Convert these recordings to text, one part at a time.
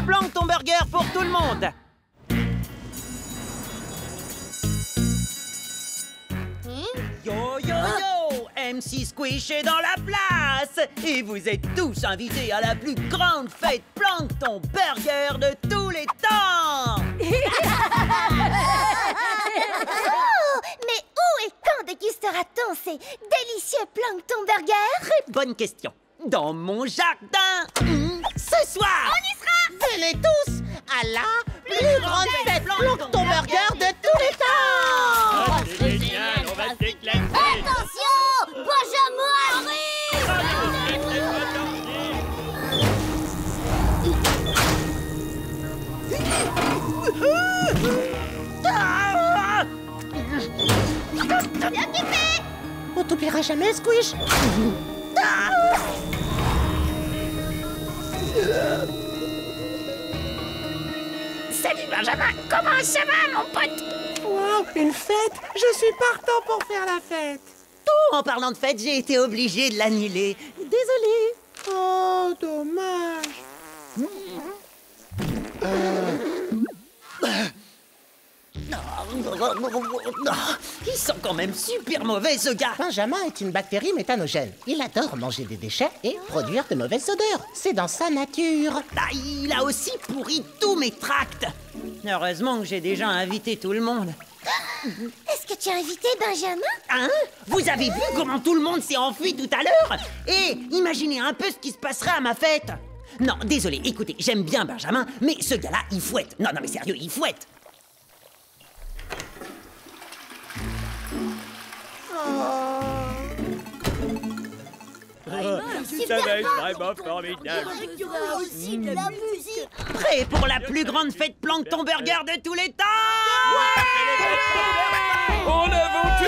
Plankton Burger pour tout le monde. Yo yo yo, MC Squish est dans la place. Et vous êtes tous invités à la plus grande fête Plankton Burger de tous les temps. Oh, mais où et quand dégustera-t-on ces délicieux Plankton Burger? Très bonne question. Dans mon jardin. Ce soir. On y sera. Venez tous à la plus grande fête Plankton Burger de tous les temps. C'est génial, on va s'éclater. Attention, Benjamin arrive. Bien kiffé. On t'oubliera jamais, Squish. Salut Benjamin, comment ça va mon pote? Wow, une fête. Je suis partant pour faire la fête. Oh, en parlant de fête, j'ai été obligé de l'annuler. Désolé. Oh, dommage. Il sent quand même super mauvais, ce gars. Benjamin est une bactérie méthanogène. Il adore manger des déchets et produire de mauvaises odeurs. C'est dans sa nature. Ah, il a aussi pourri tous mes tracts. Heureusement que j'ai déjà invité tout le monde. Est-ce que tu as invité Benjamin? Hein? Vous avez vu comment tout le monde s'est enfui tout à l'heure? Et imaginez un peu ce qui se passerait à ma fête. Non, désolé, écoutez, j'aime bien Benjamin, mais ce gars-là, il fouette. Non, mais sérieux, il fouette. Ça va être vraiment formidable. Aussi de la musique. Prêt pour la plus grande fête Plankton Burger de tous les temps? En avant tout!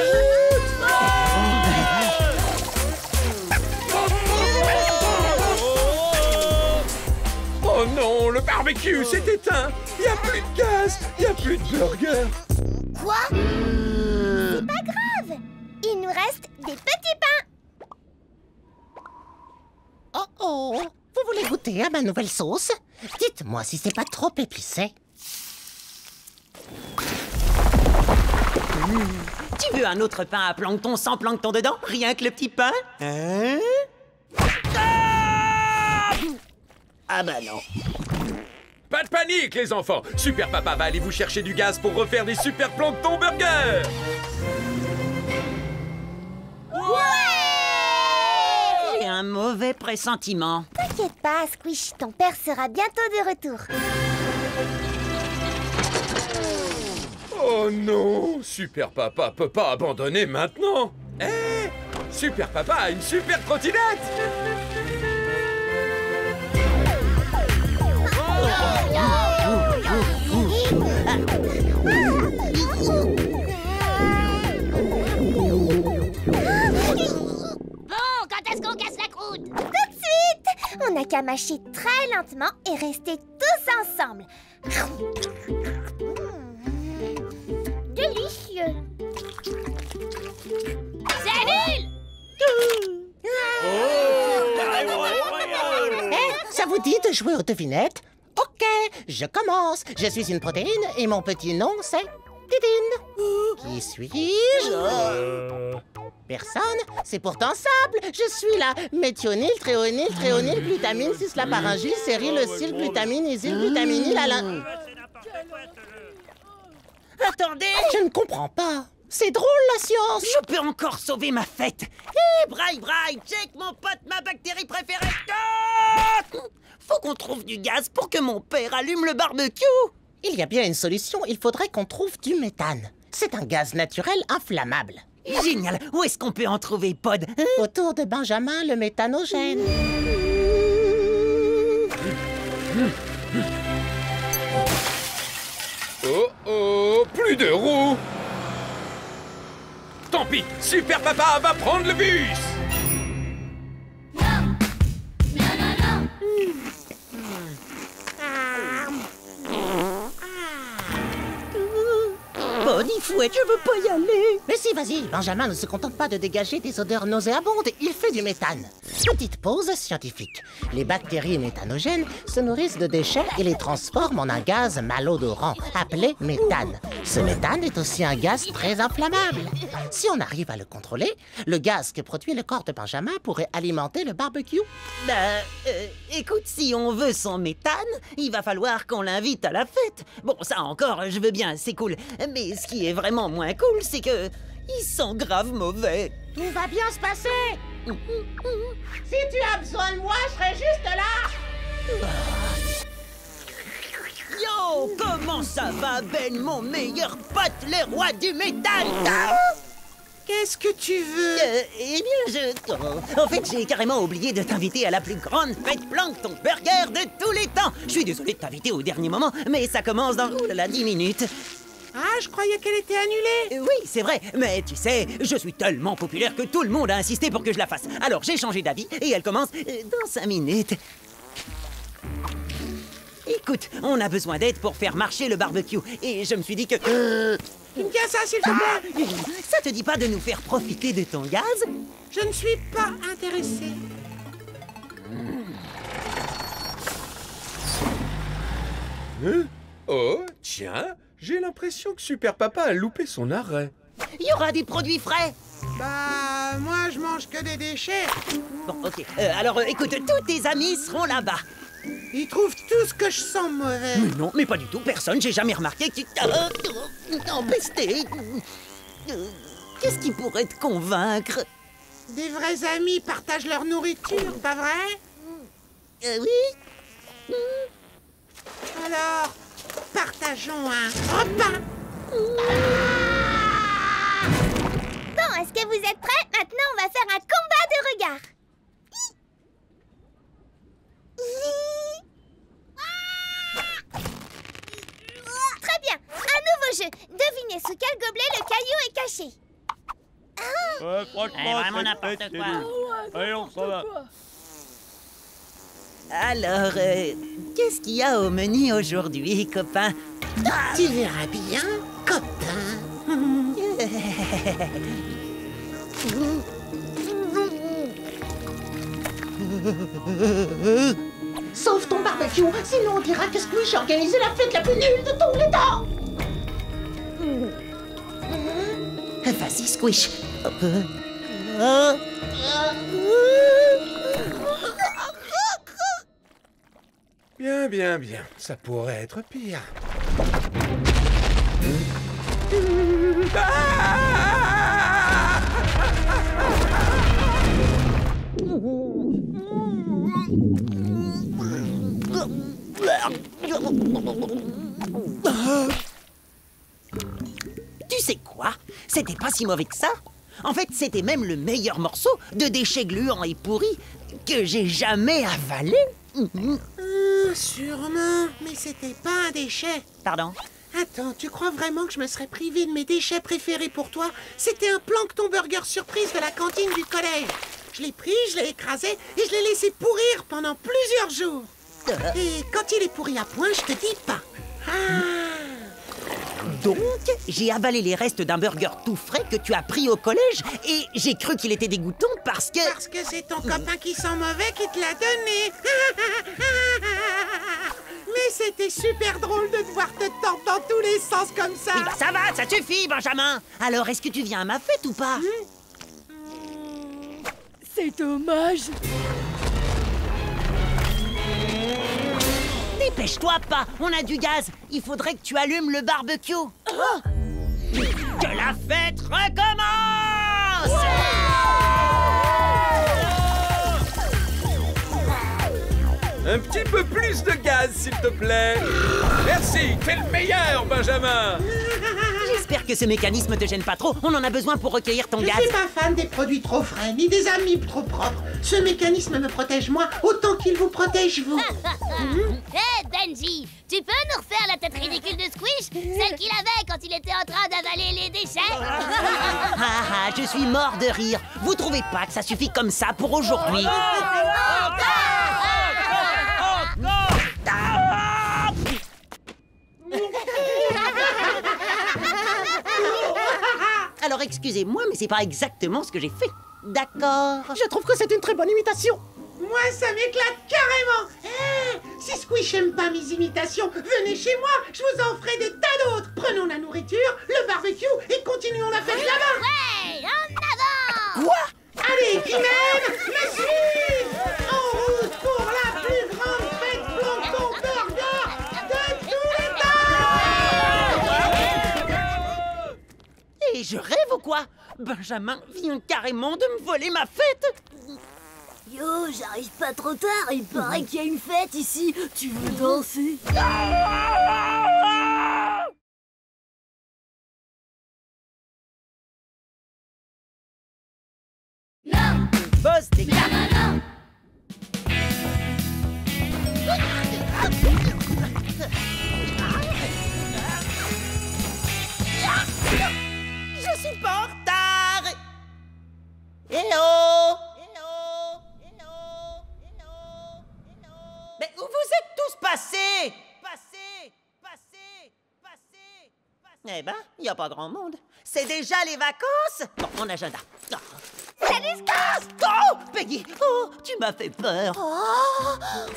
Oh non, le barbecue s'est éteint. Il n'y a plus de gaz, il n'y a plus de burger. Quoi? C'est pas grave. Il nous reste des petits pains. Oh oh. Vous voulez goûter à ma nouvelle sauce? Dites-moi si c'est pas trop épicé. Tu veux un autre pain à plancton sans plancton dedans? Rien que le petit pain? Hein? Ah bah non. Pas de panique, les enfants. Super Papa va aller vous chercher du gaz pour refaire des super plankton burgers. J'ai un mauvais pressentiment. T'inquiète pas, Squish, ton père sera bientôt de retour. Oh non, Super Papa peut pas abandonner maintenant. Eh, Super Papa a une super trottinette. Bon, quand est-ce qu'on casse la croûte? Tout de suite! On n'a qu'à mâcher très lentement et rester tous ensemble. Délicieux! Salut! Ça vous dit de jouer aux devinettes? Ok, je commence. Je suis une protéine et mon petit nom c'est Titine. Qui suis-je? Personne. C'est pourtant simple. Je suis la méthionine, tréonyle, glutamine, 6-laparyngile, séryleucyle, glutamine, isyl, glutaminyle, alain. Attendez! Je ne comprends pas. C'est drôle la science. Je peux encore sauver ma fête! Hé, braille, check mon pote, ma bactérie préférée! Ah, faut qu'on trouve du gaz pour que mon père allume le barbecue! Il y a bien une solution. Il faudrait qu'on trouve du méthane. C'est un gaz naturel inflammable. Génial! Où est-ce qu'on peut en trouver, Pod? Hein? Autour de Benjamin, le méthanogène. Oh oh, plus de roues. Tant pis, Super Papa va prendre le bus. Pod, il fouette, je veux pas y aller! Mais si, vas-y, Benjamin ne se contente pas de dégager des odeurs nauséabondes, il fait du méthane. Petite pause scientifique. Les bactéries méthanogènes se nourrissent de déchets et les transforment en un gaz malodorant appelé méthane. Ce méthane est aussi un gaz très inflammable. Si on arrive à le contrôler, le gaz que produit le corps de Benjamin pourrait alimenter le barbecue. Écoute, si on veut son méthane, il va falloir qu'on l'invite à la fête. Bon, ça encore, je veux bien, c'est cool. Mais ce qui est vraiment moins cool, c'est que... il sent grave mauvais. Tout va bien se passer. Si tu as besoin de moi, je serai juste là. Yo, comment ça va, Ben, mon meilleur pote, le roi du méthane? Qu'est-ce que tu veux? Eh bien, en fait, j'ai carrément oublié de t'inviter à la plus grande fête Plankton Burger de tous les temps. Je suis désolé de t'inviter au dernier moment, mais ça commence dans 10 minutes. Ah, je croyais qu'elle était annulée. Oui, c'est vrai, mais tu sais, je suis tellement populaire que tout le monde a insisté pour que je la fasse. Alors j'ai changé d'avis et elle commence dans 5 minutes. Écoute, on a besoin d'aide pour faire marcher le barbecue. Et je me suis dit que... Tiens ça, s'il te plaît. Ça te dit pas de nous faire profiter de ton gaz? Je ne suis pas intéressée. Oh, tiens, j'ai l'impression que Super Papa a loupé son arrêt. Il y aura des produits frais. Bah, moi, je mange que des déchets. Bon, ok. Alors, écoute, tous tes amis seront là-bas. Ils trouvent tous que je sens mauvais. Mais non, mais pas du tout. Personne. J'ai jamais remarqué que tu empesté. Qu'est-ce qui pourrait te convaincre? Des vrais amis partagent leur nourriture, pas vrai? Oui. Alors, partageons un repas. Bon, est-ce que vous êtes prêts? Maintenant, on va faire un combat de regards. Très bien. Un nouveau jeu. Devinez sous quel gobelet le caillou est caché. Franchement, vraiment n'importe c'est quoi. nul. Allez, on s'en va. Alors, qu'est-ce qu'il y a au menu aujourd'hui, copain? Tu verras bien, copain. Sauve ton barbecue, sinon on dira que Squish a organisé la fête la plus nulle de tous les temps. Vas-y, Squish. Bien, bien, bien. Ça pourrait être pire. Tu sais quoi? C'était pas si mauvais que ça. En fait, c'était même le meilleur morceau de déchets gluants et pourris que j'ai jamais avalé. Sûrement, mais c'était pas un déchet. Pardon? Attends, tu crois vraiment que je me serais privé de mes déchets préférés pour toi? C'était un plankton burger surprise de la cantine du collège. Je l'ai pris, je l'ai écrasé et je l'ai laissé pourrir pendant plusieurs jours. Et quand il est pourri à point, je te dis pas. Donc, j'ai avalé les restes d'un burger tout frais que tu as pris au collège et j'ai cru qu'il était dégoûtant parce que... Parce que c'est ton copain qui sent mauvais qui te l'a donné. Mais c'était super drôle de devoir te tordre dans tous les sens comme ça. Oui, bah ça va, ça suffit, Benjamin. Alors, est-ce que tu viens à ma fête ou pas? C'est dommage. Dépêche-toi pas, on a du gaz. Il faudrait que tu allumes le barbecue. Que la fête recommence! Un petit peu plus de gaz, s'il te plaît. Merci, t'es le meilleur, Benjamin. J'espère que ce mécanisme te gêne pas trop. On en a besoin pour recueillir ton Je gaz. suis pas fan des produits trop frais, ni des amis trop propres. Ce mécanisme me protège moi autant qu'il vous protège vous. Hé, Benji, tu peux nous refaire la tête ridicule de Squish? Celle qu'il avait quand il était en train d'avaler les déchets? Je suis mort de rire. Vous trouvez pas que ça suffit comme ça pour aujourd'hui? Alors excusez-moi, mais c'est pas exactement ce que j'ai fait. D'accord. Je trouve que c'est une très bonne imitation. Moi, ça m'éclate carrément. Si Squish aime pas mes imitations, venez chez moi, je vous en ferai des tas d'autres. Prenons la nourriture, le barbecue et continuons la fête là-bas. Ouais, en avant! Quoi? Allez, qui m'aime, me suit. En route pour la plus grande fête Plankton Burger de tous les temps. Et je rêve ou quoi? Benjamin vient carrément de me voler ma fête. Yo, j'arrive pas trop tard, il paraît qu'il y a une fête ici. Tu veux danser? Non! Boss des gars. Non! Je suis pas en retard. Eh oh! Mais où vous êtes tous passés? Eh ben, il n'y a pas grand monde. C'est déjà les vacances? Bon, mon agenda. Oh. Salut, Stas! Oh, Peggy! Oh, tu m'as fait peur. Oh,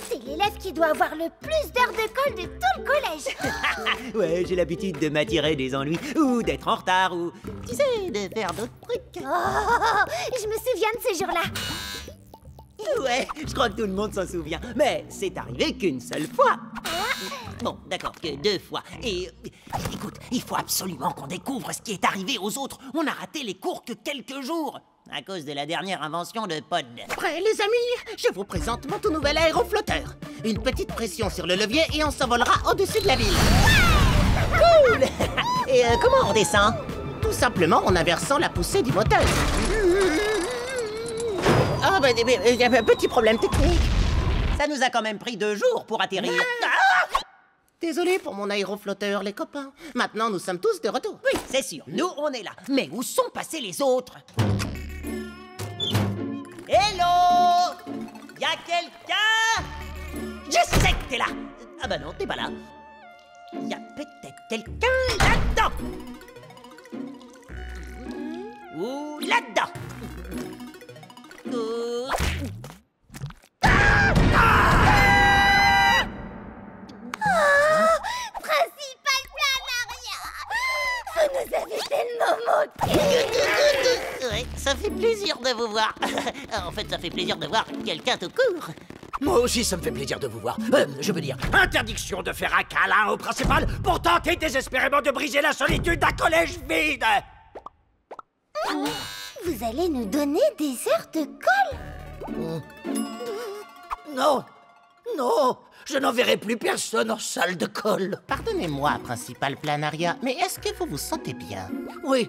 c'est l'élève qui doit avoir le plus d'heures de colle de tout le collège. Ouais, j'ai l'habitude de m'attirer des ennuis, ou d'être en retard, ou, tu sais, de faire d'autres trucs. Oh, je me souviens de ce jour-là. Ouais, je crois que tout le monde s'en souvient. Mais c'est arrivé qu'une seule fois. Bon, d'accord, que 2 fois. Et écoute, il faut absolument qu'on découvre ce qui est arrivé aux autres. On a raté les cours que quelques jours, à cause de la dernière invention de Pod. Prêts, les amis? Je vous présente mon tout nouvel aéroflotteur. Une petite pression sur le levier et on s'envolera au-dessus de la ville. Cool. Et comment on descend? Tout simplement en inversant la poussée du moteur. Ah, ben, il y a un petit problème technique. Ça nous a quand même pris 2 jours pour atterrir. Ah! Désolé pour mon aéroflotteur, les copains. Maintenant, nous sommes tous de retour. Oui, c'est sûr, nous, on est là. Mais où sont passés les autres? Hello! Y'a quelqu'un? Je sais que t'es là! Ah bah non, t'es pas là. Y'a peut-être quelqu'un là-dedans! Ou là-dedans! Principal Planaria! Vous nous avez tellement manqué! Ouais, ça fait plaisir de vous voir. En fait, ça fait plaisir de voir quelqu'un tout court. Moi aussi, ça me fait plaisir de vous voir. Je veux dire, interdiction de faire un câlin au principal pour tenter désespérément de briser la solitude d'un collège vide. Vous allez nous donner des heures de colle? Non, non, je n'enverrai plus personne en salle de colle. Pardonnez-moi, principal Planaria, mais est-ce que vous vous sentez bien? Oui,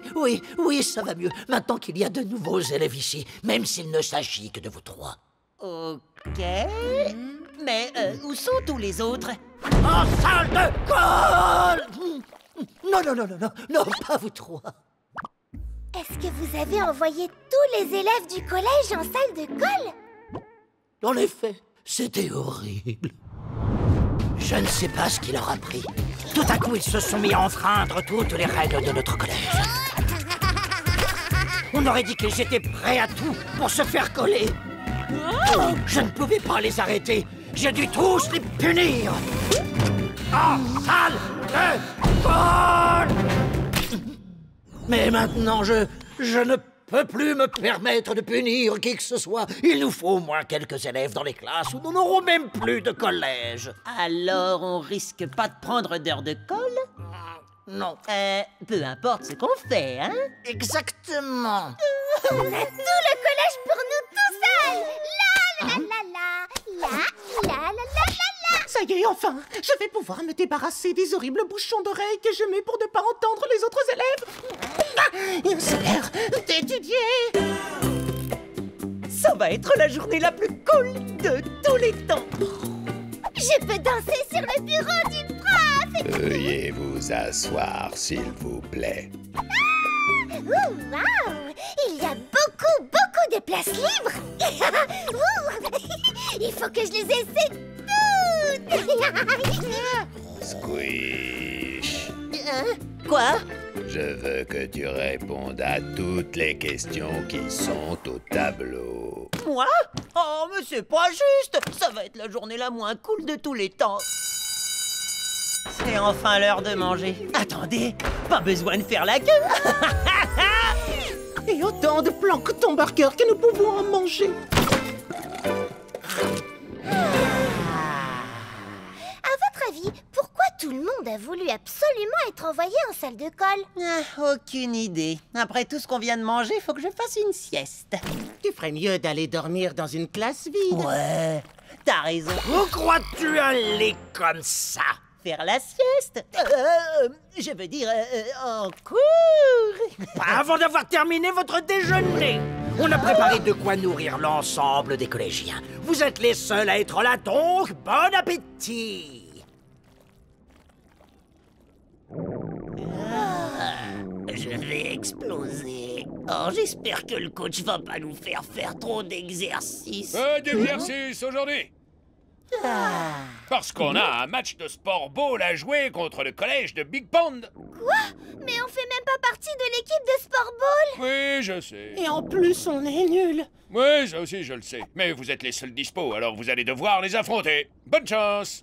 ça va mieux. Maintenant qu'il y a de nouveaux élèves ici, même s'il ne s'agit que de vous 3. Ok. Mais où sont tous les autres? En salle de colle! Non, pas vous 3. Est-ce que vous avez envoyé tous les élèves du collège en salle de colle? En effet, c'était horrible. Je ne sais pas ce qui leur a pris. Tout à coup, ils se sont mis à enfreindre toutes les règles de notre collège. On aurait dit qu'ils étaient prêts à tout pour se faire coller. Je ne pouvais pas les arrêter. J'ai dû tous les punir. En salle de colle! Mais maintenant, je ne peux plus me permettre de punir qui que ce soit. Il nous faut au moins quelques élèves dans les classes où nous n'aurons même plus de collège. Alors, on risque pas de prendre d'heures de colle? Non. Peu importe ce qu'on fait, hein? Exactement. On a tout le collège pour nous tout seuls! La la la la la la la la la. Ça y est, enfin, je vais pouvoir me débarrasser des horribles bouchons d'oreilles que je mets pour ne pas entendre les autres élèves. C'est l'heure d'étudier. Ça va être la journée la plus cool de tous les temps. Je peux danser sur le bureau du prof! Veuillez vous asseoir, s'il vous plaît. Ouh, waouh! Il y a beaucoup de places libres! Ouh, il faut que je les essaie toutes! Squish. Quoi? Je veux que tu répondes à toutes les questions qui sont au tableau. Moi? Oh, mais c'est pas juste! Ça va être la journée la moins cool de tous les temps. C'est enfin l'heure de manger. Attendez, pas besoin de faire la queue. Et autant de plancton burger que nous pouvons en manger. À votre avis, pourquoi tout le monde a voulu absolument être envoyé en salle de colle? Aucune idée. Après tout ce qu'on vient de manger, faut que je fasse une sieste. Tu ferais mieux d'aller dormir dans une classe vide. Ouais, t'as raison. Où crois-tu aller comme ça? Faire la sieste? Je veux dire, en cours. Pas avant d'avoir terminé votre déjeuner. On a préparé de quoi nourrir l'ensemble des collégiens. Vous êtes les seuls à être là, donc bon appétit. Je vais exploser. Oh, j'espère que le coach va pas nous faire trop d'exercices. Peu d'exercice aujourd'hui. Parce qu'on a un match de sport ball à jouer contre le collège de Big Pond. Quoi? Mais on fait même pas partie de l'équipe de sport-ball. Oui, je sais. Et en plus, on est nuls. Oui, ça aussi, je le sais. Mais vous êtes les seuls dispo, alors vous allez devoir les affronter. Bonne chance.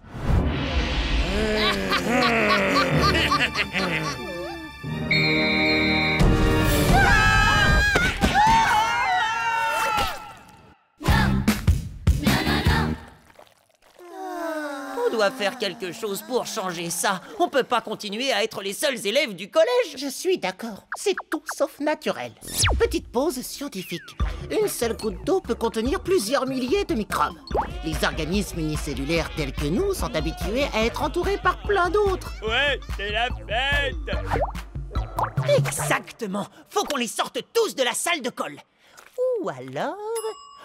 On doit faire quelque chose pour changer ça. On peut pas continuer à être les seuls élèves du collège. Je suis d'accord. C'est tout sauf naturel. Petite pause scientifique. Une seule goutte d'eau peut contenir plusieurs milliers de microbes. Les organismes unicellulaires tels que nous sont habitués à être entourés par plein d'autres. Ouais, c'est la fête. Exactement. Faut qu'on les sorte tous de la salle de colle. Ou alors,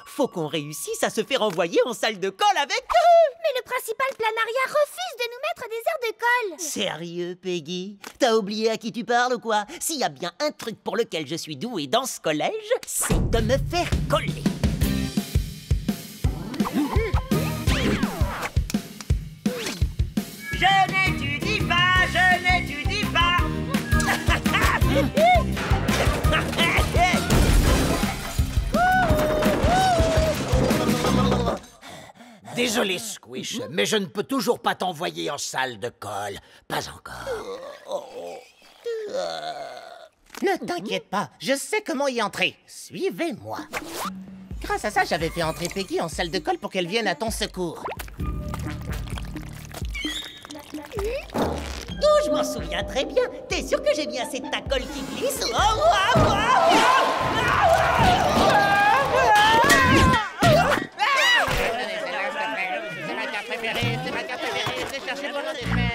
faut qu'on réussisse à se faire envoyer en salle de colle avec eux. Mais le principal planaria refuse de nous mettre des heures de colle. Sérieux, Peggy? T'as oublié à qui tu parles ou quoi? S'il y a bien un truc pour lequel je suis douée dans ce collège, c'est de me faire coller. Je n'étudie pas, je n'étudie pas. Désolé, Squish, mais je ne peux toujours pas t'envoyer en salle de colle. Pas encore. Ne t'inquiète pas, je sais comment y entrer. Suivez-moi. Grâce à ça, j'avais fait entrer Peggy en salle de colle pour qu'elle vienne à ton secours. Oh, je m'en souviens très bien. T'es sûr que j'ai mis assez de ta colle qui glisse? Oh, oh, oh,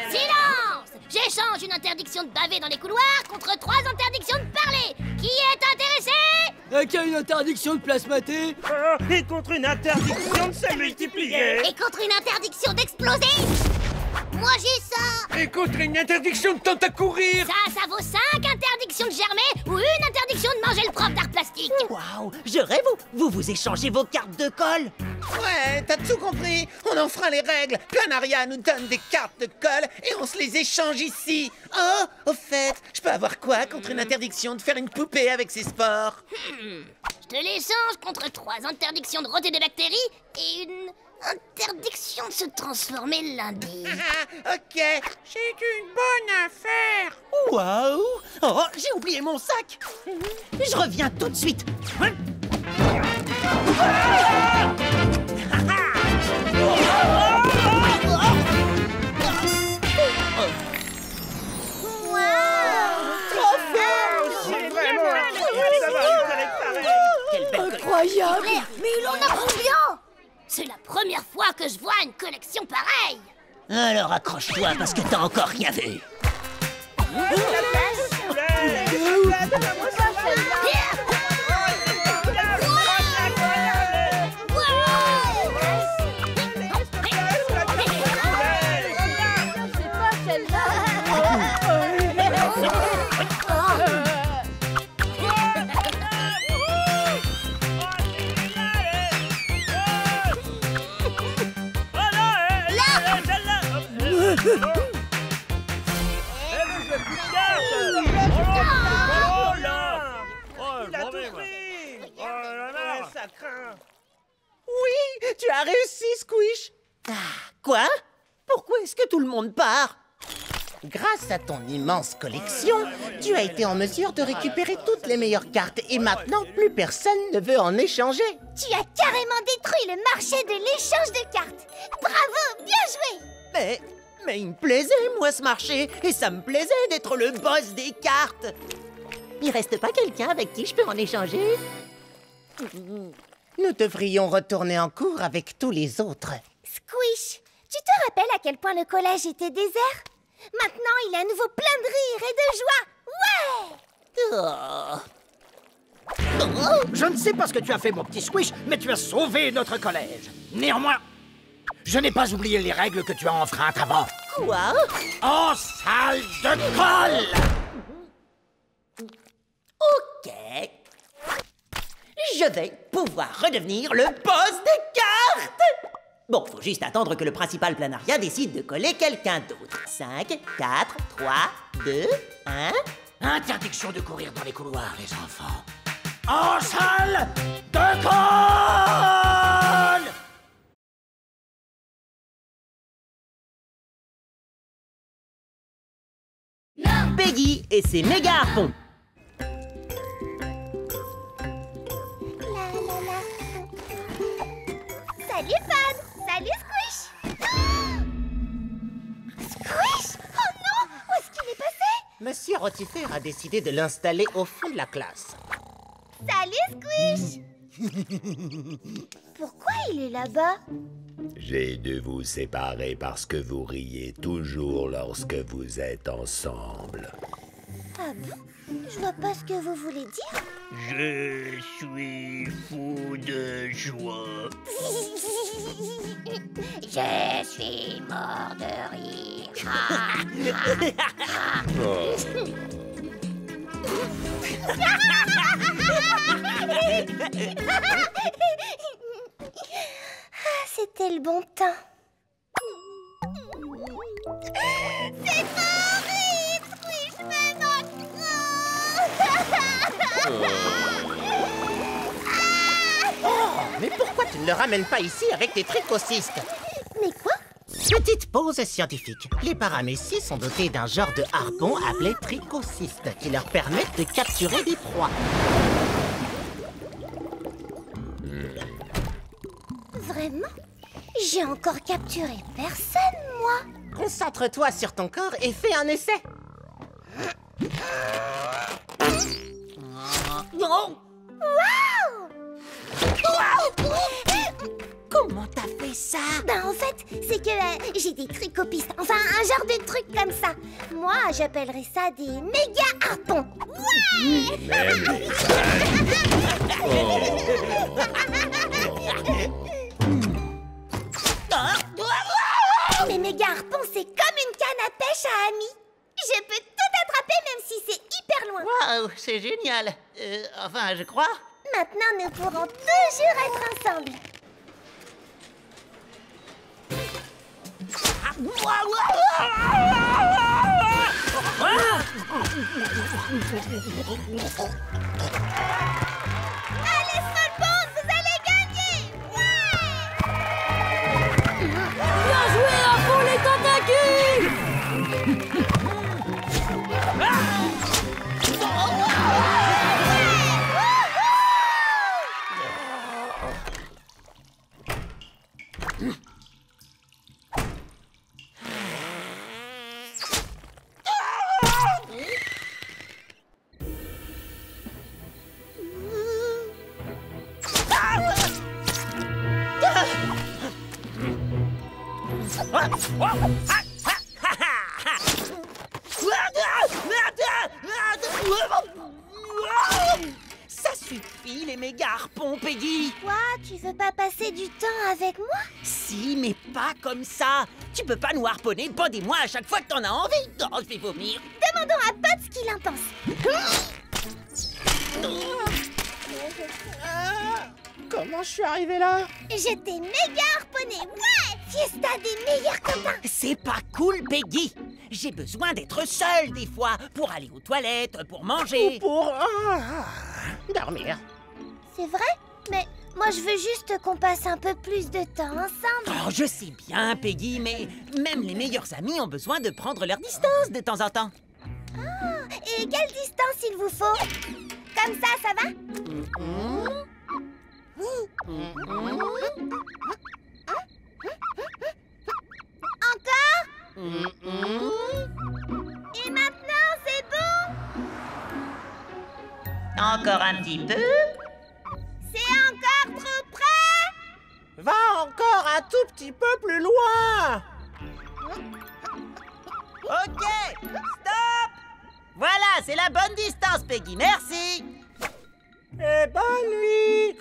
Silence! J'échange une interdiction de baver dans les couloirs contre 3 interdictions de parler. Qui est intéressé? Qui a une interdiction de plasmater? Et contre une interdiction de se multiplier. Et contre une interdiction d'exploser? Moi j'ai ça! Et contre une interdiction de tentacourir. Ça vaut 5 interdictions de germer ou une interdiction de manger le prof d'art plastique. Waouh, je rêve. Vous échangez vos cartes de colle. Ouais, t'as tout compris. On enfreint les règles. Planaria nous donne des cartes de colle et on se les échange ici. Oh, au fait, je peux avoir quoi contre une interdiction de faire une poupée avec ses spores? Je te l'échange contre 3 interdictions de roter des bactéries et une interdiction de se transformer lundi. Ok, c'est une bonne affaire. Waouh! Oh, j'ai oublié mon sac. Je reviens tout de suite. Incroyable! Mais il en a combien? C'est la première fois que je vois une collection pareille. Alors accroche-toi parce que t'as encore rien vu. Tu as réussi, Squish! Quoi? Pourquoi est-ce que tout le monde part? Grâce à ton immense collection, tu as été en mesure de récupérer toutes les meilleures cartes et maintenant, plus personne ne veut en échanger. Tu as carrément détruit le marché de l'échange de cartes. Bravo, bien joué. Mais il me plaisait, moi, ce marché. Et ça me plaisait d'être le boss des cartes. Il reste pas quelqu'un avec qui je peux en échanger? Nous devrions retourner en cours avec tous les autres. Squish, tu te rappelles à quel point le collège était désert? Maintenant, il est à nouveau plein de rire et de joie. Ouais! Je ne sais pas ce que tu as fait, mon petit Squish, mais tu as sauvé notre collège. Néanmoins, je n'ai pas oublié les règles que tu as enfreintes avant. Quoi? En salle de colle! Ok. Je vais pouvoir redevenir le boss des cartes. Bon, faut juste attendre que le principal Planaria décide de coller quelqu'un d'autre. 5, 4, 3, 2, 1... Interdiction de courir dans les couloirs, les enfants. En salle de colle! Peggy et ses méga harpons. Salut, Fan. Salut, Squish. Squish? Oh non! Où est-ce qu'il est passé? Monsieur Rotifer a décidé de l'installer au fond de la classe. Salut, Squish. Pourquoi il est là-bas? J'ai dû vous séparer parce que vous riez toujours lorsque vous êtes ensemble. Ah bon? Je vois pas ce que vous voulez dire. Je suis fou de joie. Je suis mort de rire. Ah, c'était le bon temps. C'est horrible, Squish, mais Mais pourquoi tu ne le ramènes pas ici avec tes tricocystes? Mais quoi? Petite pause scientifique. Les paramécies sont dotés d'un genre de harpon appelé tricocyste qui leur permettent de capturer des proies. Vraiment? J'ai encore capturé personne, moi. Concentre-toi sur ton corps et fais un essai. Non! Waouh! Comment t'as fait ça? Ben en fait, c'est que j'ai des tricopistes. Enfin, un genre de truc comme ça. Moi, j'appellerais ça des méga harpons. Ouais! Même les Mes méga harpons, c'est comme une canne à pêche à amis. Je peux tout attraper même si c'est hyper loin. Waouh, c'est génial. Enfin, je crois. Maintenant, nous pourrons toujours être ensemble. Allez, Smallbones, vous allez gagner! Ouais! Bien joué à fond les tentacules! Ça suffit, les méga harpons, Peggy. Quoi? Tu veux pas passer du temps avec moi? Si, mais pas comme ça. Tu peux pas nous harponner, moi à chaque fois que t'en as envie. Oh, je vais vomir. Demandons à Pat ce qu'il en pense. Comment je suis arrivé là? Je t'ai méga harponné. Ouais! Fiesta des meilleurs copains. C'est pas cool, Peggy. J'ai besoin d'être seule des fois pour aller aux toilettes, pour manger. Pour dormir. C'est vrai? Mais Moi, je veux juste qu'on passe un peu plus de temps ensemble. Oh, je sais bien, Peggy, mais même les meilleurs amis ont besoin de prendre leur distance de temps en temps. Ah, et quelle distance il vous faut? Comme ça va? Encore? Et maintenant, c'est bon? Encore un petit peu. C'est encore trop près? Va encore un tout petit peu plus loin. Ok, stop! Voilà, c'est la bonne distance, Peggy, merci! Et bonne nuit.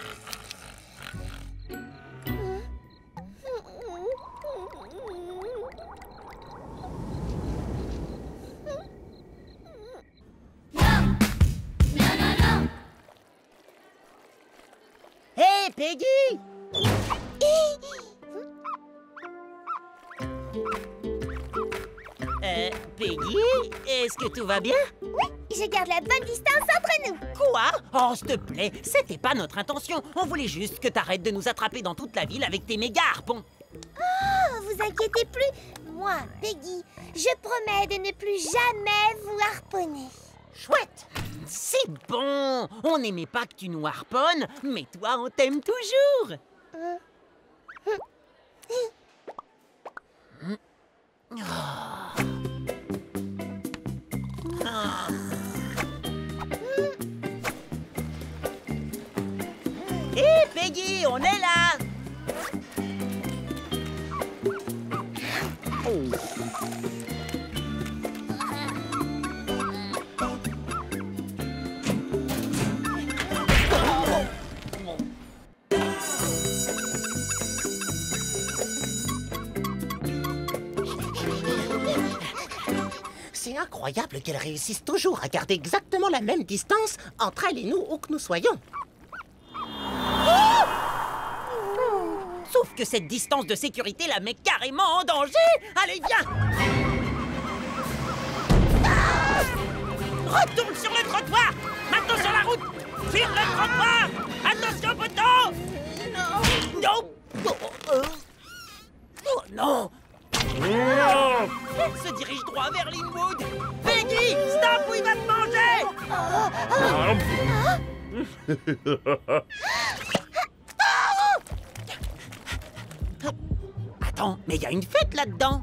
Hé, Peggy! Peggy, est-ce que tout va bien? Oui, je garde la bonne distance entre nous. Quoi? Oh, s'il te plaît, c'était pas notre intention. On voulait juste que t'arrêtes de nous attraper dans toute la ville avec tes méga harpons. Oh, vous inquiétez plus. Moi, Peggy, je promets de ne plus jamais vous harponner. Chouette! C'est bon! On n'aimait pas que tu nous harponnes, mais toi, on t'aime toujours! Hé, Peggy, on est là! C'est incroyable qu'elles réussissent toujours à garder exactement la même distance entre elles et nous, où que nous soyons. Sauf que cette distance de sécurité la met carrément en danger! Allez, viens! Retourne sur le trottoir! Maintenant sur la route! Sur le trottoir! Attention, poteau! Non! Oh non! Elle se dirige droit vers Linwood! Peggy! Stop ou il va te manger! Attends, mais il y a une fête là-dedans!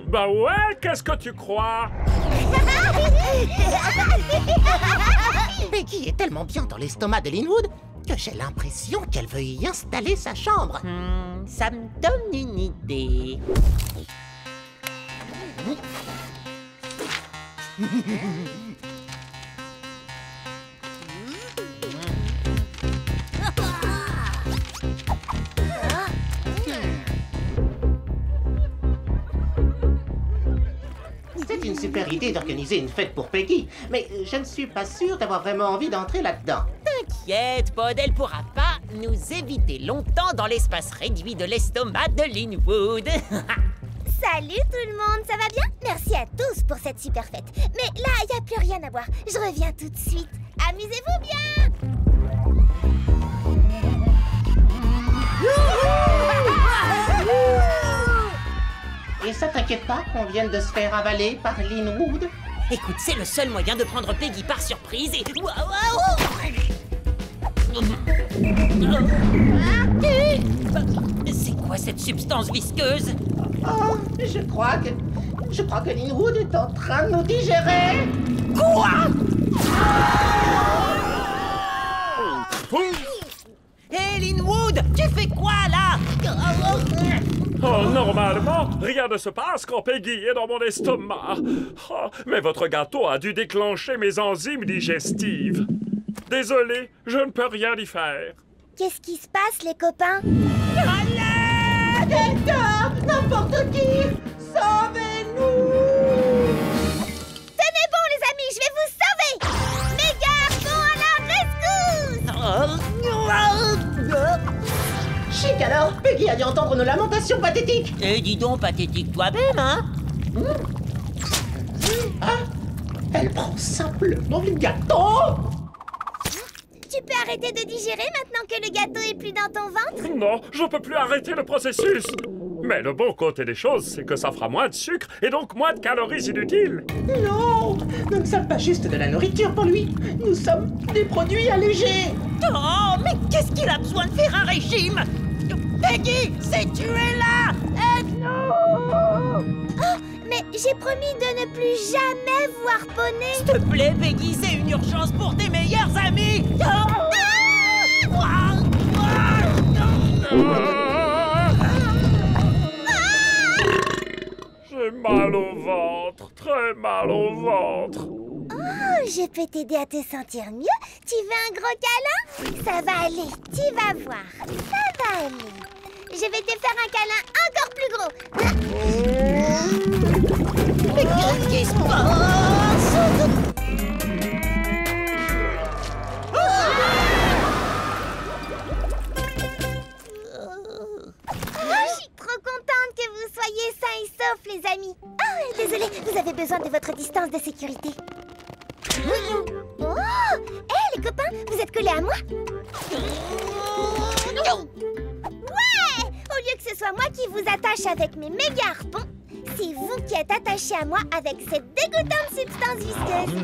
Bah ouais, qu'est-ce que tu crois? Peggy est tellement bien dans l'estomac de Linwood que j'ai l'impression qu'elle veut y installer sa chambre. Ça me donne une idée. C'est une super idée d'organiser une fête pour Peggy, mais je ne suis pas sûr d'avoir vraiment envie d'entrer là-dedans. T'inquiète, Pod, elle pourra pas nous éviter longtemps dans l'espace réduit de l'estomac de Linwood. Salut tout le monde, ça va bien? Merci à tous pour cette super fête. Mais là, il n'y a plus rien à boire. Je reviens tout de suite. Amusez-vous bien! Et ça t'inquiète pas qu'on vienne de se faire avaler par Linwood? Écoute, c'est le seul moyen de prendre Peggy par surprise et... C'est quoi cette substance visqueuse? Oh, je crois que Linwood est en train de nous digérer. Quoi? Hé, Linwood, tu fais quoi là? Oh, normalement, rien ne se passe quand Peggy est dans mon estomac. Oh, mais votre gâteau a dû déclencher mes enzymes digestives. Désolé, je ne peux rien y faire. Qu'est-ce qui se passe, les copains? Allez! Quelqu'un! N'importe qui! Sauvez-nous! Tenez bon, les amis, je vais vous sauver! Méga harpon à la rescousse! Chic alors! Peggy a dû entendre nos lamentations pathétiques! Et dis donc, pathétique toi-même, hein? Ah! Elle prend simplement le gâteau! Tu peux arrêter de digérer maintenant que le gâteau est plus dans ton ventre? Non, je peux plus arrêter le processus. Mais le bon côté des choses, c'est que ça fera moins de sucre et donc moins de calories inutiles. Non, nous ne sommes pas juste de la nourriture pour lui. Nous sommes des produits allégés. Oh, mais qu'est-ce qu'il a besoin de faire un régime? Peggy, c'est tu es là! Aide-nous! Oh, mais j'ai promis de ne plus jamais voir Poney. S'il te plaît, Peggy, c'est une urgence pour tes meilleurs amis! J'ai mal au ventre, très mal au ventre. Oh, je peux t'aider à te sentir mieux. Tu veux un gros câlin? Ça va aller, tu vas voir. Ça va aller. Je vais te faire un câlin encore plus gros. Mais qu'est-ce qui se passe? Je suis trop contente que vous soyez sains et saufs, les amis. Ah, désolé, vous avez besoin de votre distance de sécurité. Oh! Hé, les copains, vous êtes collés à moi? Ouais! Au lieu que ce soit moi qui vous attache avec mes méga harpons, c'est vous qui êtes attachés à moi avec cette dégoûtante substance visqueuse.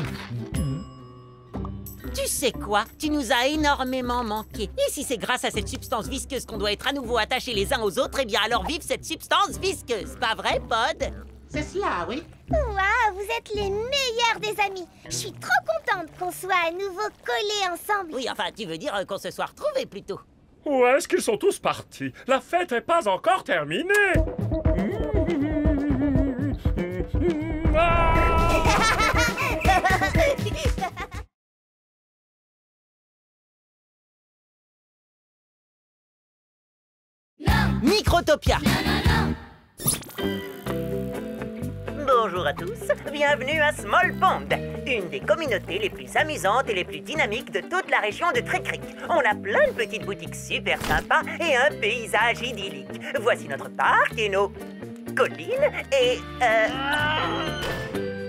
Tu sais quoi? Tu nous as énormément manqué. Et si c'est grâce à cette substance visqueuse qu'on doit être à nouveau attachés les uns aux autres, eh bien alors vive cette substance visqueuse. Pas vrai, Pod? C'est cela, oui. Waouh, vous êtes les meilleurs des amis. Je suis trop contente qu'on soit à nouveau collés ensemble. Oui, enfin, tu veux dire qu'on se soit retrouvés plutôt. Où est-ce qu'ils sont tous partis? La fête n'est pas encore terminée. Microtopia. Bonjour à tous, bienvenue à Small Pond, une des communautés les plus amusantes et les plus dynamiques de toute la région de Trick Creek. On a plein de petites boutiques super sympas et un paysage idyllique. Voici notre parc et nos collines et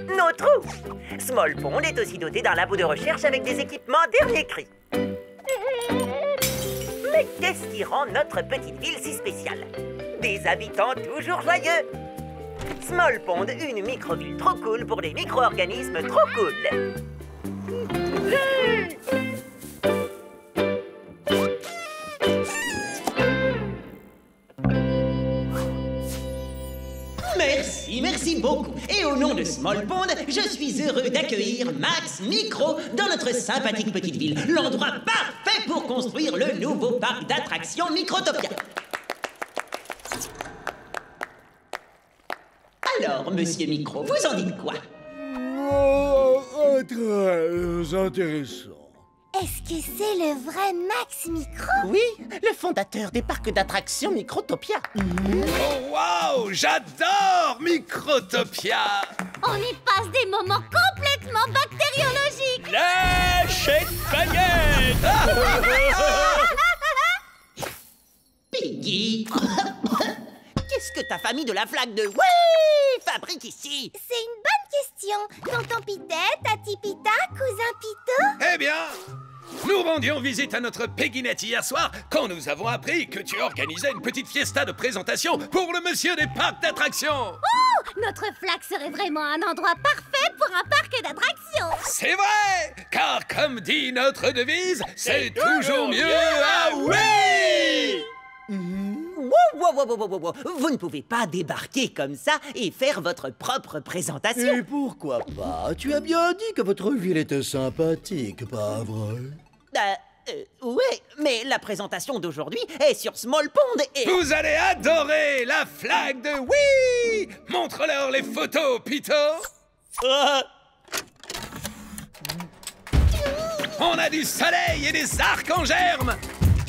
nos trous. Small Pond est aussi doté d'un labo de recherche avec des équipements dernier cri. Mais qu'est-ce qui rend notre petite ville si spéciale? Des habitants toujours joyeux. Small Pond, une micro-ville trop cool pour des micro-organismes trop cool. Merci beaucoup. Et au nom de Small Pond, je suis heureux d'accueillir Max Micro dans notre sympathique petite ville. L'endroit parfait pour construire le nouveau parc d'attractions Microtopia. Alors, monsieur Micro, vous en dites quoi? Très intéressant. Est-ce que c'est le vrai Max Micro? Oui, le fondateur des parcs d'attractions Microtopia. Oh, waouh, j'adore Microtopia. On y passe des moments complètement bactériologiques. Lâchez de baguette. Piggy, qu'est-ce que ta famille de la flaque de oui fabrique ici? C'est une bonne question. Tonton Pitet, Tati Pita, cousin Pito? Eh bien, nous rendions visite à notre Pegginette hier soir quand nous avons appris que tu organisais une petite fiesta de présentation pour le monsieur des parcs d'attractions. Oh, notre flaque serait vraiment un endroit parfait pour un parc d'attractions. C'est vrai, car comme dit notre devise, c'est toujours mieux à oui. Wow. Vous ne pouvez pas débarquer comme ça et faire votre propre présentation. Et pourquoi pas? Tu as bien dit que votre ville était sympathique, pas vrai? Ouais, mais la présentation d'aujourd'hui est sur Small Pond et... Vous allez adorer la flag de oui. Montre-leur les photos, Pito. On a du soleil et des arcs en germe.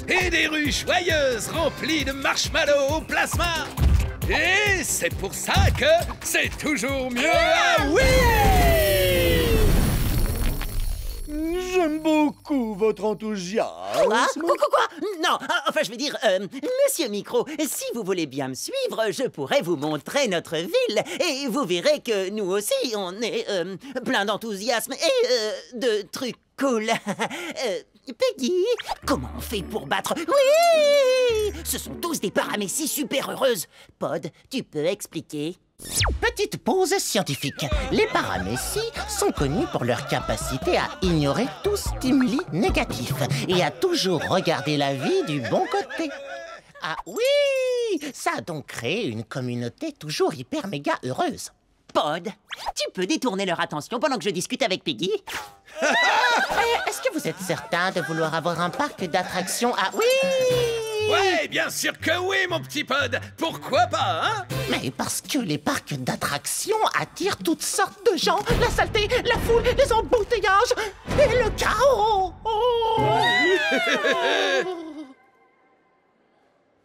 Et des rues joyeuses remplies de marshmallows au plasma. Et c'est pour ça que c'est toujours mieux à oui. J'aime beaucoup votre enthousiasme. Quoi? Non, enfin je veux dire, monsieur Micro, si vous voulez bien me suivre, je pourrais vous montrer notre ville. Et vous verrez que nous aussi, on est plein d'enthousiasme et de trucs cool. Peggy, comment on fait pour battre... Oui! Ce sont tous des paramécies super heureuses. Pod, tu peux expliquer? Petite pause scientifique. Les paramécies sont connus pour leur capacité à ignorer tout stimuli négatif et à toujours regarder la vie du bon côté. Ah oui! Ça a donc créé une communauté toujours hyper méga heureuse. Pod, tu peux détourner leur attention pendant que je discute avec Peggy? Est-ce que vous êtes certain de vouloir avoir un parc d'attractions à... Oui! Ouais, bien sûr que oui, mon petit Pod. Pourquoi pas, hein? Mais parce que les parcs d'attractions attirent toutes sortes de gens. La saleté, la foule, les embouteillages et le chaos.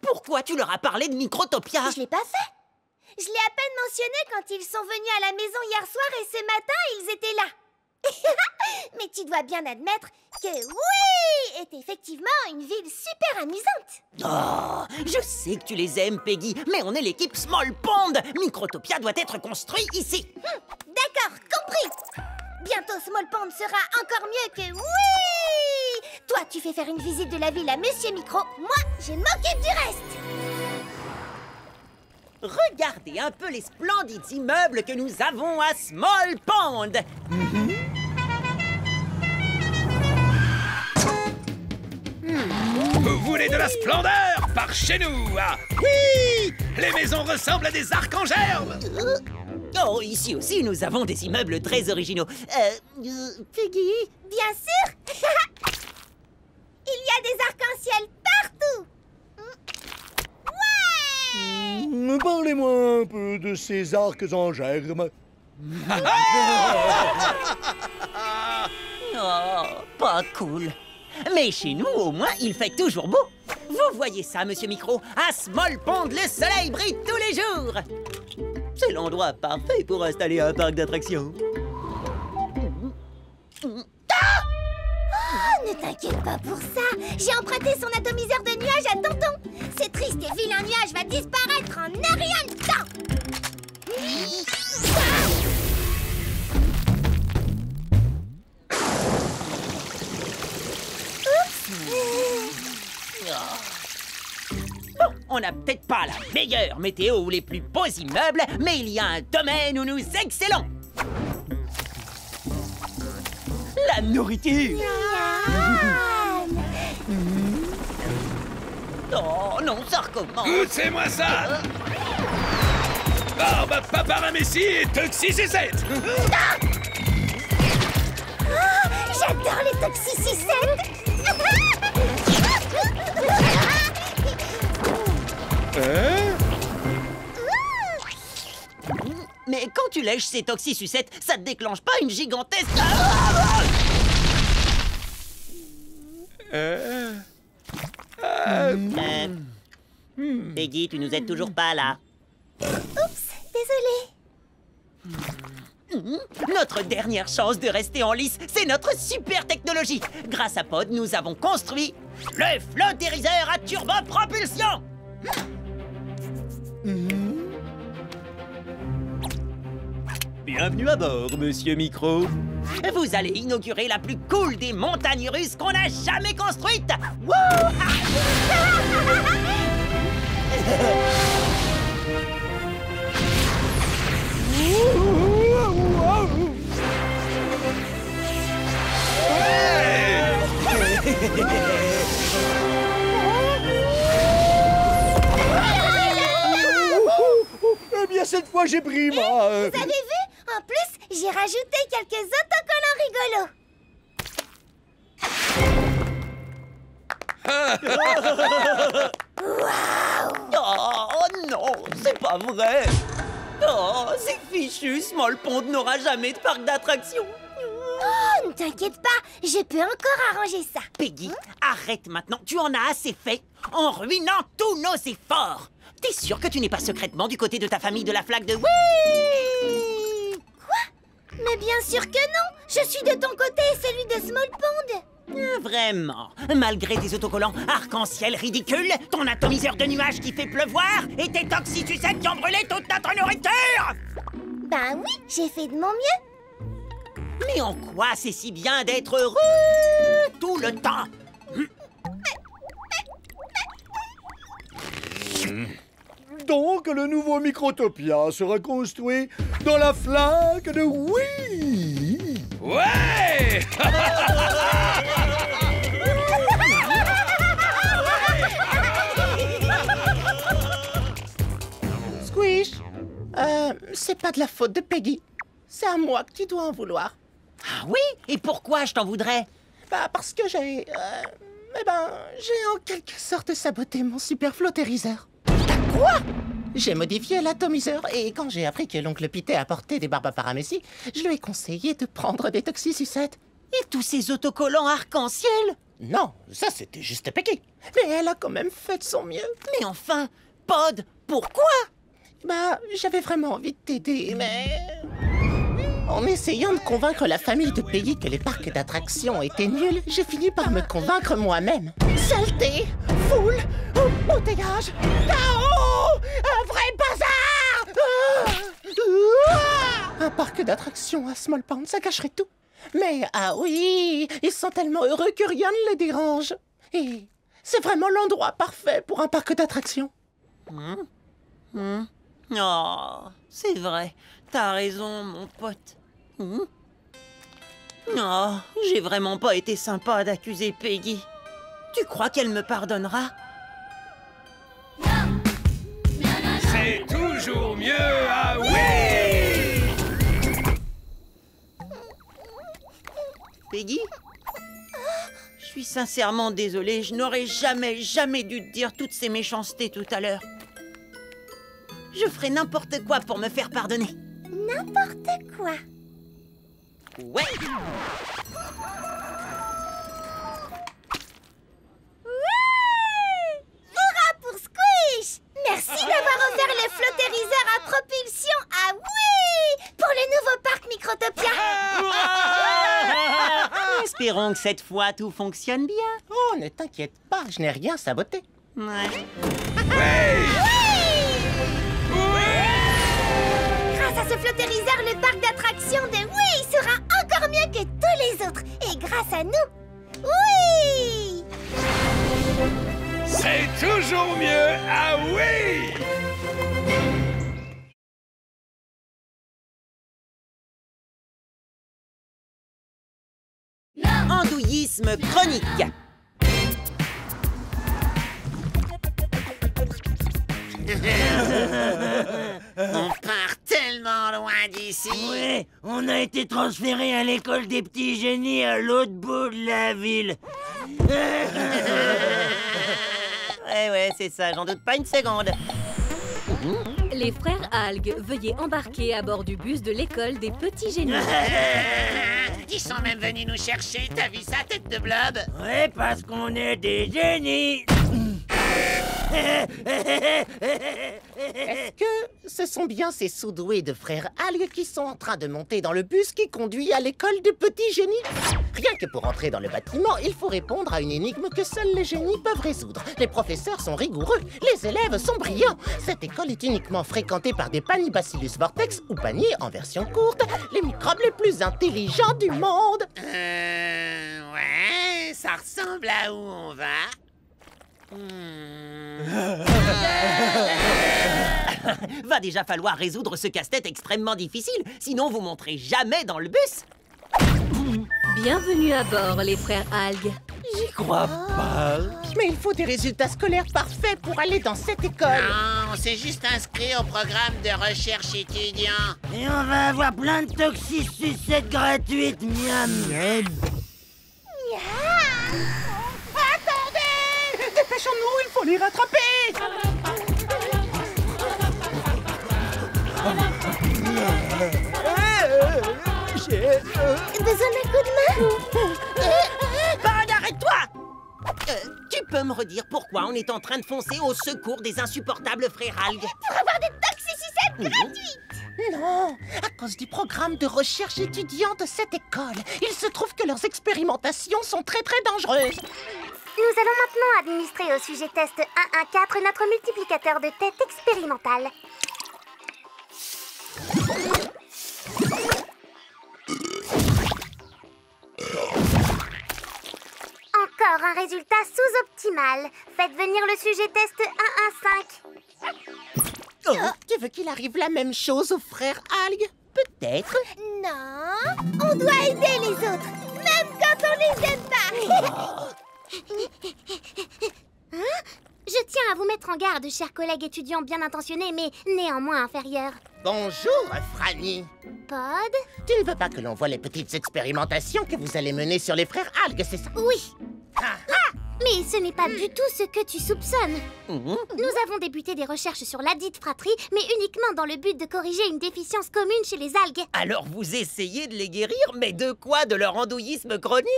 Pourquoi tu leur as parlé de Microtopia? Je l'ai pas fait. Je l'ai à peine mentionné quand ils sont venus à la maison hier soir et ce matin, ils étaient là. Mais tu dois bien admettre que oui, est effectivement une ville super amusante. Oh, je sais que tu les aimes, Peggy, mais on est l'équipe Small Pond. Microtopia doit être construit ici. D'accord, compris. Bientôt Small Pond sera encore mieux que oui. Toi, tu fais faire une visite de la ville à Monsieur Micro. Moi, je m'occupe du reste. Regardez un peu les splendides immeubles que nous avons à Small Pond. Vous voulez de la splendeur? Par chez nous, ah oui! Les maisons ressemblent à des arcs en germe. Oh, ici aussi, nous avons des immeubles très originaux. Peggy? Bien sûr. Il y a des arcs-en-ciel partout. Parlez-moi un peu de ces arcs en germe. Oh, pas cool. Mais chez nous, au moins, il fait toujours beau. Vous voyez ça, Monsieur Micro? À Small Pond, le soleil brille tous les jours. C'est l'endroit parfait pour installer un parc d'attractions. Oh, ne t'inquiète pas pour ça. J'ai emprunté son atomiseur de nuages à Tonton. Ce triste et vilain nuage va disparaître en un rien de temps. Bon, on n'a peut-être pas la meilleure météo ou les plus beaux immeubles, mais il y a un domaine où nous excellons. La nourriture. Oh non, ça recommence. Goûtez-moi ça. Barbe, Paparamécie et Toxicicette. J'adore les toxicicettes. Mais quand tu lèches ces toxisucettes, ça te déclenche pas une gigantesque... Peggy, tu nous aides toujours pas, là. Oups, désolée. Notre dernière chance de rester en lice, c'est notre super technologie. Grâce à Pod, nous avons construit le flottériseur à turbopropulsion. Bienvenue à bord, Monsieur Micro. Vous allez inaugurer la plus cool des montagnes russes qu'on a jamais construite. Wouh! Eh bien, cette fois, j'ai pris ma... Vous avez vu? En plus, j'ai rajouté quelques autocollants rigolos. Oh non, c'est pas vrai. Oh, c'est fichu, Small Pond n'aura jamais de parc d'attractions. Oh, ne t'inquiète pas, je peux encore arranger ça. Peggy, arrête maintenant, tu en as assez fait en ruinant tous nos efforts. T'es sûre que tu n'es pas secrètement du côté de ta famille de la flaque de... Oui! Quoi? Mais bien sûr que non. Je suis de ton côté et celui de Small Pond. Vraiment? Malgré tes autocollants arc-en-ciel ridicules, ton atomiseur de nuages qui fait pleuvoir et tes toxisucettes qui ont brûlé toute notre nourriture? Ben oui, j'ai fait de mon mieux. Mais en quoi c'est si bien d'être heureux tout le temps? Donc, le nouveau Microtopia sera construit dans la flaque de oui. Ouais! Squish, c'est pas de la faute de Peggy. C'est à moi que tu dois en vouloir. Ah oui? Et pourquoi je t'en voudrais? Bah, parce que j'ai en quelque sorte saboté mon super flottériseur. Quoi? J'ai modifié l'atomiseur et quand j'ai appris que l'oncle Pité apportait des barbaparamécies, je lui ai conseillé de prendre des toxisucettes. Et tous ces autocollants arc-en-ciel? Non, ça c'était juste Peggy. Mais elle a quand même fait de son mieux. Mais enfin, Pod, pourquoi? Bah, j'avais vraiment envie de t'aider, mais... En essayant de convaincre la famille de Peggy que les parcs d'attractions étaient nuls, j'ai fini par me convaincre moi-même. Saleté, foule, embouteillage, chaos, un vrai bazar! Un parc d'attractions à Small Pond, ça cacherait tout. Mais ah oui, ils sont tellement heureux que rien ne les dérange. Et c'est vraiment l'endroit parfait pour un parc d'attractions. Oh, c'est vrai. T'as raison, mon pote. Oh, j'ai vraiment pas été sympa d'accuser Peggy. Tu crois qu'elle me pardonnera? C'est toujours mieux, ah oui! Peggy? Je suis sincèrement désolée, je n'aurais jamais dû te dire toutes ces méchancetés tout à l'heure. Je ferai n'importe quoi pour me faire pardonner. N'importe quoi. Ouais. Hurrah pour Squish! Merci d'avoir offert le flottériseur à propulsion à oui pour le nouveau parc Microtopia. Espérons que cette fois tout fonctionne bien. Oh, ne t'inquiète pas, je n'ai rien saboté. Ouais. Grâce à ce flottériseur, le parc d'attractions de oui sera encore mieux que tous les autres. Et grâce à nous, oui! C'est toujours mieux, ah oui! Andouillisme chronique. On part tellement loin d'ici. Ouais, on a été transféré à l'école des petits génies à l'autre bout de la ville. Ouais, c'est ça, j'en doute pas une seconde. Les frères Algues, veuillez embarquer à bord du bus de l'école des petits génies. Ils sont même venus nous chercher, t'as vu ça, tête de blob? Ouais, parce qu'on est des génies. Est-ce que ce sont bien ces sous-doués de frères Algues qui sont en train de monter dans le bus qui conduit à l'école des petits génies? Rien que pour entrer dans le bâtiment, il faut répondre à une énigme que seuls les génies peuvent résoudre. Les professeurs sont rigoureux, les élèves sont brillants. Cette école est uniquement fréquentée par des Panibacillus vortex ou paniers en version courte, les microbes les plus intelligents du monde. Ouais, ça ressemble à où on va. Va déjà falloir résoudre ce casse-tête extrêmement difficile, sinon vous monterez jamais dans le bus. Bienvenue à bord, les frères Algues. J'y crois pas. Mais il faut des résultats scolaires parfaits pour aller dans cette école. Non, on s'est juste inscrit au programme de recherche étudiant. Et on va avoir plein de toxisucettes gratuites, miam. Attendez! Dépêchons-nous, il faut les rattraper! Besoin d'un coup de main? Bang, arrête-toi! Tu peux me redire pourquoi on est en train de foncer au secours des insupportables frères Algues? Pour avoir des toxisucettes gratuites! Non, à cause du programme de recherche étudiant de cette école. Il se trouve que leurs expérimentations sont très dangereuses. Nous allons maintenant administrer au sujet test 114 notre multiplicateur de tête expérimental. un résultat sous-optimal. Faites venir le sujet test 115. Oh, tu veux qu'il arrive la même chose aux frères algues? Peut-être. Non, on doit aider les autres, même quand on les aime pas. Hein? Je tiens à vous mettre en garde, chers collègues étudiants bien intentionnés, mais néanmoins inférieurs. Bonjour, Franny. Pod? Tu ne veux pas que l'on voie les petites expérimentations que vous allez mener sur les frères algues, c'est ça? Oui. Mais ce n'est pas du tout ce que tu soupçonnes. Nous avons débuté des recherches sur ladite fratrie, mais uniquement dans le but de corriger une déficience commune chez les algues. Alors vous essayez de les guérir, mais de quoi? De leur endouillisme chronique?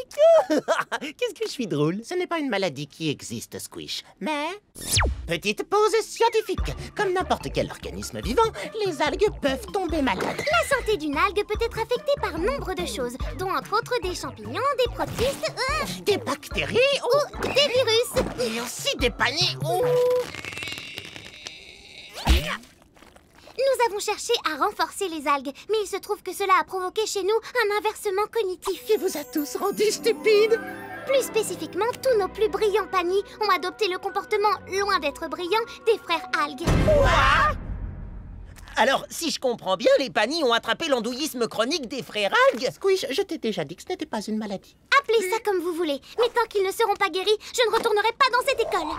Qu'est-ce que je suis drôle? Ce n'est pas une maladie qui existe, Squish, mais... Petite pause scientifique. Comme n'importe quel organisme vivant, les algues peuvent tomber malades. La santé d'une algue peut être affectée par nombre de choses, dont entre autres des champignons, des protistes, des bactéries ou des virus. Et aussi des paniers ou... Nous avons cherché à renforcer les algues, mais il se trouve que cela a provoqué chez nous un inversement cognitif. Qui vous a tous rendus stupides. Plus spécifiquement, tous nos plus brillants panis ont adopté le comportement, loin d'être brillant, des frères algues. Quoi? Alors, si je comprends bien, les panis ont attrapé l'endouillisme chronique des frères algues. Squish, je t'ai déjà dit que ce n'était pas une maladie. Appelez ça comme vous voulez, mais tant qu'ils ne seront pas guéris, je ne retournerai pas dans cette école.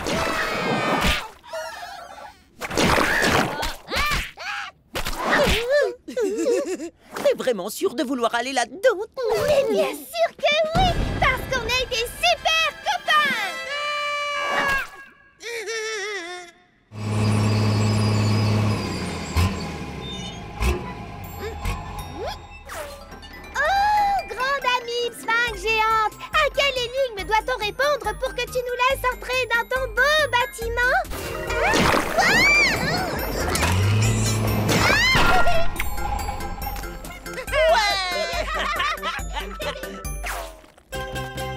T'es vraiment sûr de vouloir aller là-dedans? Mais bien sûr que oui, parce qu'on a été super copains. Oh, grande amie sphinx géante, à quelle énigme doit-on répondre pour que tu nous laisses entrer dans ton beau bâtiment?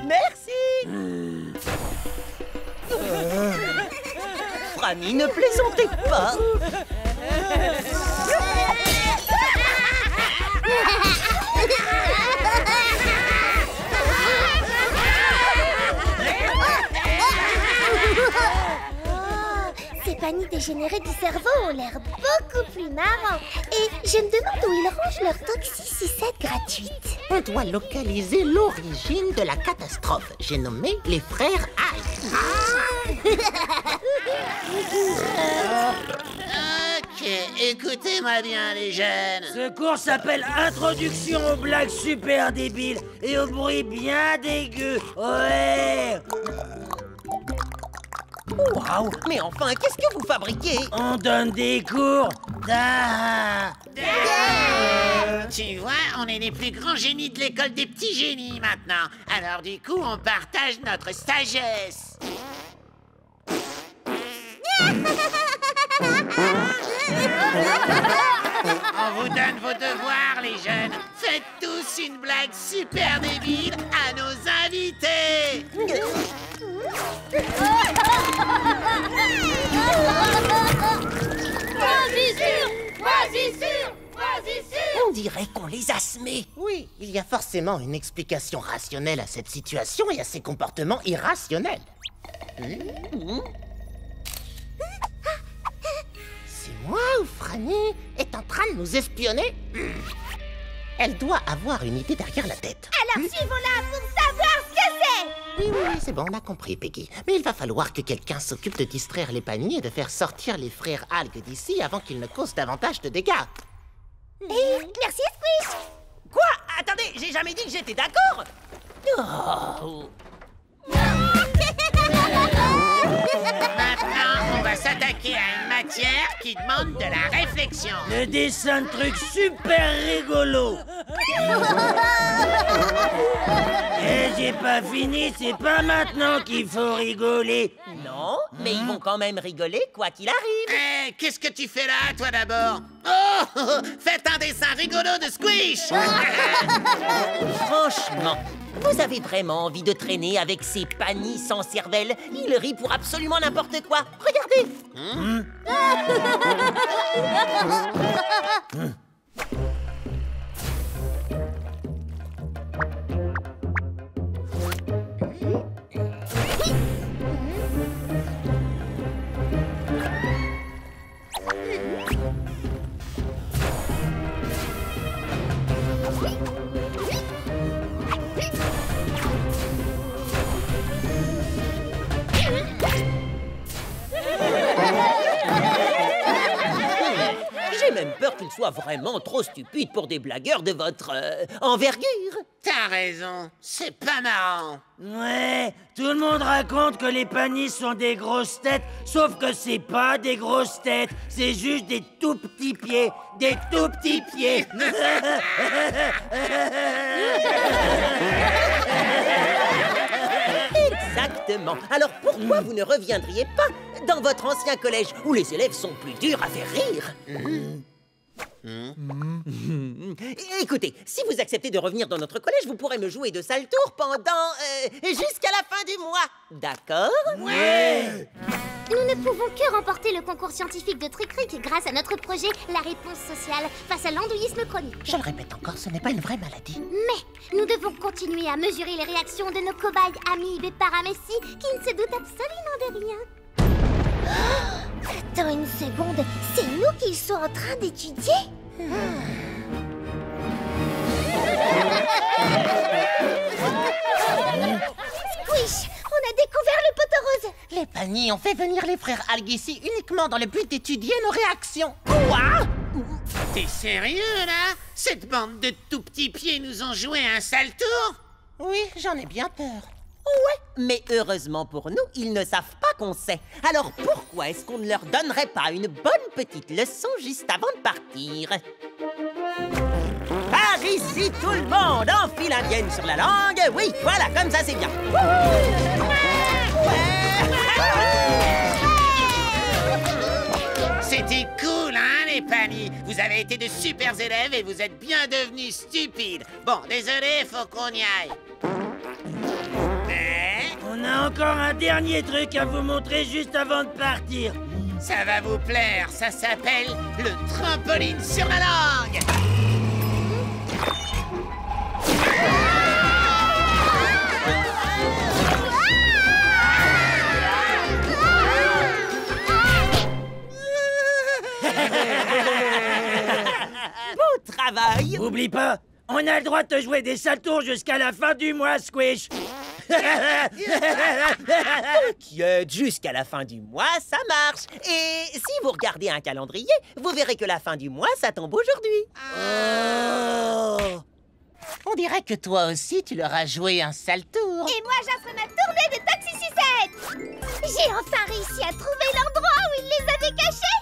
Merci. Franny, ne plaisantez pas. Ces paniers dégénérés du cerveau ont l'air beaucoup plus marrants. Et je me demande où ils rangent leur toxicité gratuite. On doit localiser l'origine de la catastrophe. J'ai nommé les frères algues. Ok, écoutez-moi bien les jeunes. Ce cours s'appelle Introduction aux blagues super débiles et aux bruits bien dégueux. Ouais. Waouh, mais enfin, qu'est-ce que vous fabriquez? On donne des cours Tu vois, on est les plus grands génies de l'école des petits génies maintenant. Alors du coup, on partage notre sagesse. On vous donne vos devoirs, les jeunes. Faites tous une blague super débile à nos invités. On dirait qu'on les a semés. Oui, il y a forcément une explication rationnelle à cette situation et à ces comportements irrationnels. C'est moi ou Franny est en train de nous espionner? Elle doit avoir une idée derrière la tête. Alors suivons-la pour savoir ce que c'est. Oui, c'est bon, on a compris, Peggy. Mais il va falloir que quelqu'un s'occupe de distraire les paniers et de faire sortir les frères algues d'ici avant qu'ils ne causent davantage de dégâts. Merci, Squish. Quoi? Attendez, j'ai jamais dit que j'étais d'accord. Oh. Maintenant, on va s'attaquer à une matière qui demande de la réflexion. Le dessin de trucs super rigolo. Et j'ai pas fini, c'est pas maintenant qu'il faut rigoler. Non, mais ils vont quand même rigoler quoi qu'il arrive. Qu'est-ce que tu fais là, toi d'abord? Oh, faites un dessin rigolo de Squish. Franchement, vous avez vraiment envie de traîner avec ces panis sans cervelle? Ils rient pour absolument n'importe quoi. Regardez. J'ai même peur qu'il soit vraiment trop stupide pour des blagueurs de votre envergure. T'as raison, c'est pas marrant. Ouais, tout le monde raconte que les panis sont des grosses têtes, sauf que c'est pas des grosses têtes, c'est juste des tout petits pieds, des tout petits pieds. Exactement. Alors pourquoi vous ne reviendriez pas dans votre ancien collège où les élèves sont plus durs à faire rire? Écoutez, si vous acceptez de revenir dans notre collège, vous pourrez me jouer de sales tours pendant... jusqu'à la fin du mois. D'accord? Ouais! Nous ne pouvons que remporter le concours scientifique de Trick-Trick grâce à notre projet La réponse sociale face à l'andouillisme chronique. Je le répète encore, ce n'est pas une vraie maladie. Mais nous devons continuer à mesurer les réactions de nos cobayes Amibes et Paramessi qui ne se doutent absolument de rien. Oh, attends une seconde, c'est nous qu'ils sont en train d'étudier? Squish, on a découvert le poteau rose. Les paniers ont fait venir les frères Algues ici uniquement dans le but d'étudier nos réactions. Quoi? T'es sérieux, là? Cette bande de tout petits pieds nous ont joué un sale tour? Oui, j'en ai bien peur. Ouais, mais heureusement pour nous, ils ne savent pas qu'on sait. Alors pourquoi est-ce qu'on ne leur donnerait pas une bonne petite leçon juste avant de partir? Par ici, tout le monde, enfile indienne sur la langue. Oui, voilà, comme ça, c'est bien. C'était cool, hein, les panis? Vous avez été de super élèves et vous êtes bien devenus stupides. Bon, désolé, faut qu'on y aille. On a encore un dernier truc à vous montrer juste avant de partir. Ça va vous plaire, ça s'appelle le trampoline sur la langue. Beau travail. Oublie pas, on a le droit de te jouer des sales tours jusqu'à la fin du mois, Squish. T'inquiète, jusqu'à la fin du mois, ça marche. Et si vous regardez un calendrier, vous verrez que la fin du mois, ça tombe aujourd'hui. Oh. On dirait que toi aussi, tu leur as joué un sale tour. Et moi, j'offre ma tournée de Toxicicette. J'ai enfin réussi à trouver l'endroit où ils les avaient cachés.